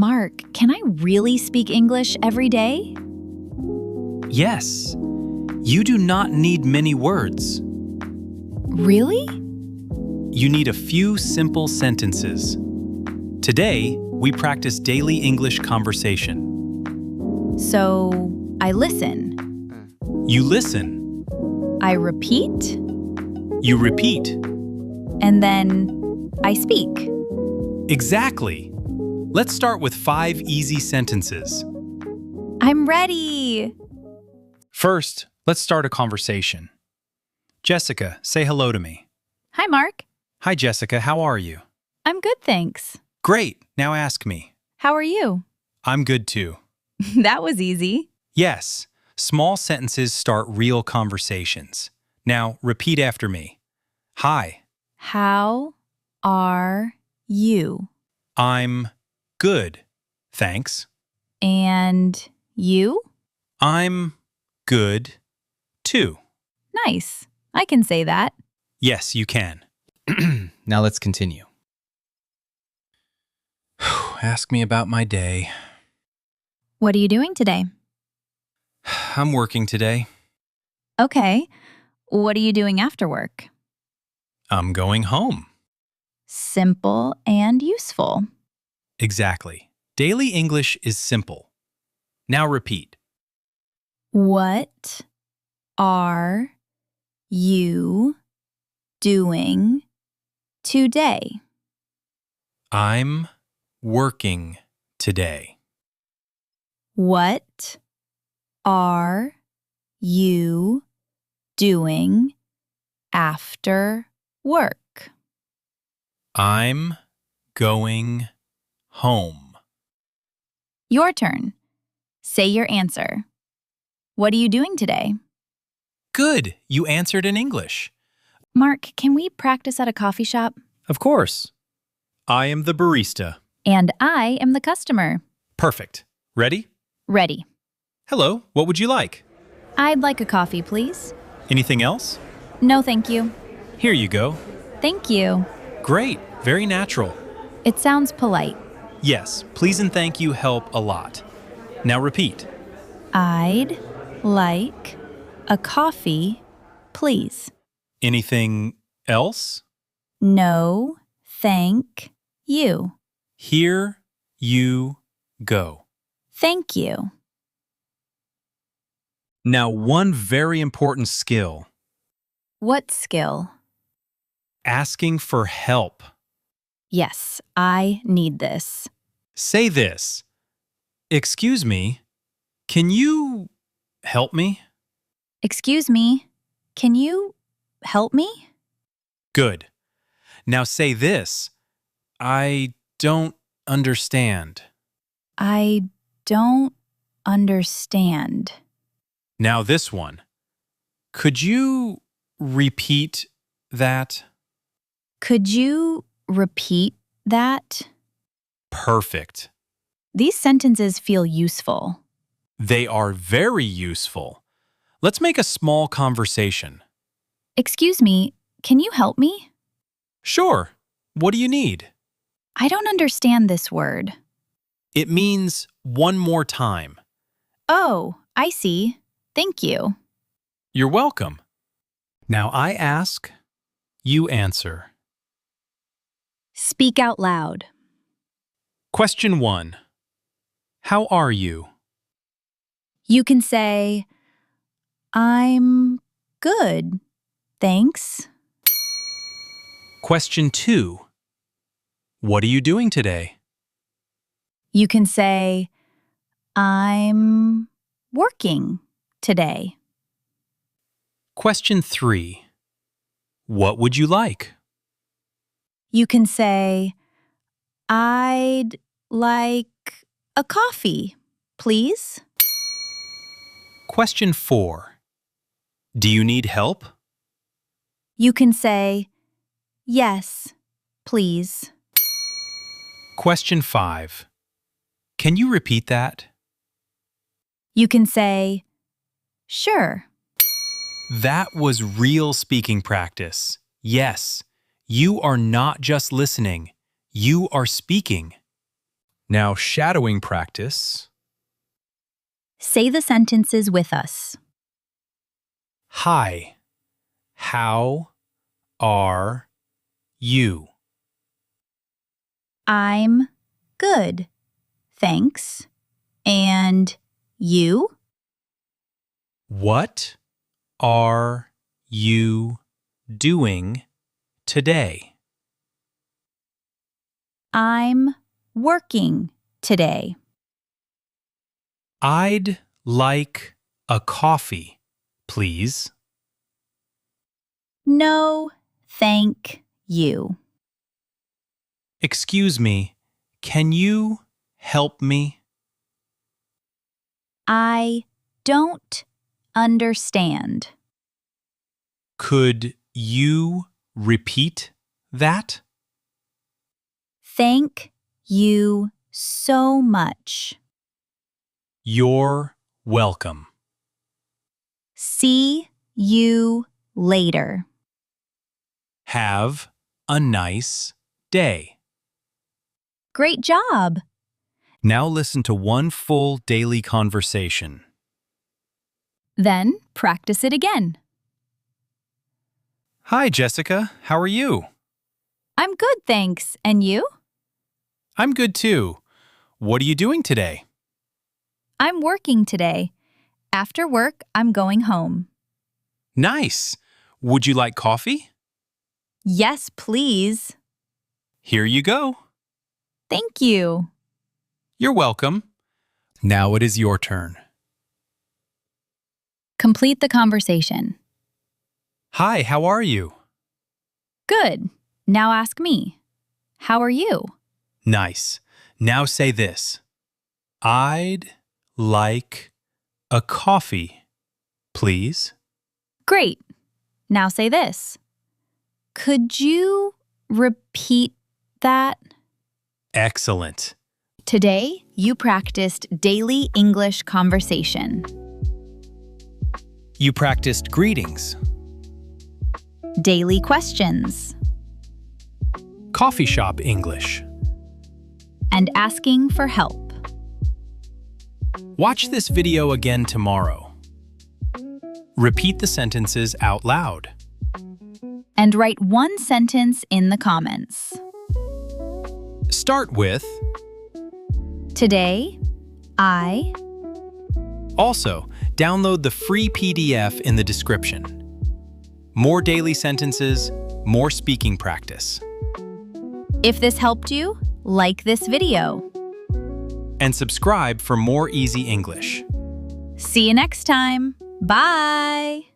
Mark, can I really speak English every day? Yes. You do not need many words. Really? You need a few simple sentences. Today, we practice daily English conversation. So, I listen. You listen. I repeat. You repeat. And then I speak. Exactly. Let's start with 5 easy sentences. I'm ready. First, let's start a conversation. Jessica, say hello to me. Hi, Mark. Hi, Jessica. How are you? I'm good, thanks. Great. Now ask me. How are you? I'm good too. That was easy. Yes, small sentences start real conversations. Now, repeat after me. Hi, How are you? I'm good. Thanks. And you? I'm good too. Nice. I can say that. Yes, you can. Now let's continue. Ask me about my day. What are you doing today? I'm working today. Okay. What are you doing after work? I'm going home. Simple and useful. Exactly. Daily English is simple. Now repeat. What are you doing today? I'm working today. What are you doing after work? I'm going home. Your turn. Say your answer. What are you doing today? Good, you answered in English. Mark, can we practice at a coffee shop? Of course. I am the barista. And I am the customer. Perfect. Ready? Ready. Hello, what would you like? I'd like a coffee, please. Anything else? No, thank you. Here you go. Thank you. Great, very natural. It sounds polite. Yes, please and thank you help a lot. Now repeat. I'd like a coffee, please. Anything else? No, thank you. Here you go. Thank you. Now, one very important skill. What skill? Asking for help. Yes, I need this. Say this. Excuse me, can you help me? Excuse me, can you help me? Good. Now say this. I don't understand. I don't understand. Now this one. Could you repeat that? Could you repeat that? Perfect. These sentences feel useful. They are very useful. Let's make a small conversation. Excuse me, can you help me? Sure. What do you need? I don't understand this word. It means one more time. Oh, I see. Thank you. You're welcome. Now I ask, you answer. Speak out loud. Question 1. How are you? You can say, I'm good, thanks. Question 2. What are you doing today? You can say, I'm working today. Question 3. What would you like? You can say, I'd like a coffee, please. Question 4. Do you need help? You can say, yes, please. Question 5. Can you repeat that? You can say, sure. That was real speaking practice. Yes, you are not just listening, you are speaking. Now, shadowing practice. Say the sentences with us. Hi, how are you? I'm good, thanks. And you? What are you doing today? I'm working today. I'd like a coffee, please. No, thank you. Excuse me, can you help me? I don't understand. Could you repeat that? Thank you so much. You're welcome. See you later. Have a nice day. Great job. Now listen to one full daily conversation. Then practice it again. Hi, Jessica. How are you? I'm good, thanks. And you? I'm good too. What are you doing today? I'm working today. After work, I'm going home. Nice. Would you like coffee? Yes, please. Here you go. Thank you. You're welcome. Now it is your turn. Complete the conversation. Hi, how are you? Good. Now ask me. How are you? Nice. Now say this. I'd like a coffee, please. Great. Now say this. Could you repeat that? Excellent. Today, you practiced daily English conversation, You practiced greetings, daily questions, coffee shop English. and asking for help. Watch this video again tomorrow. Repeat the sentences out loud. And write one sentence in the comments. Start with, Today, I... also, download the free PDF in the description. More daily sentences, more speaking practice. If this helped you, like this video. And subscribe for more easy English. See you next time. Bye!